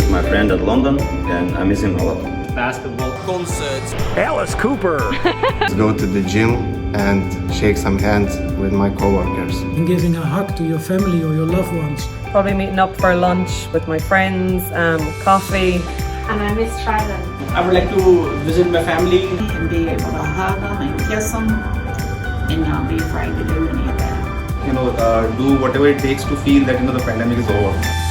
with my friend at London, and I miss him a lot. Basketball. Concerts. Alice Cooper. Go to the gym and shake some hands with my coworkers. And giving a hug to your family or your loved ones. Probably meeting up for lunch with my friends, coffee. And I miss traveling. I would like to visit my family. And be able to hug them and kiss them and not be afraid to do any of that. Do whatever it takes to feel that the pandemic is over.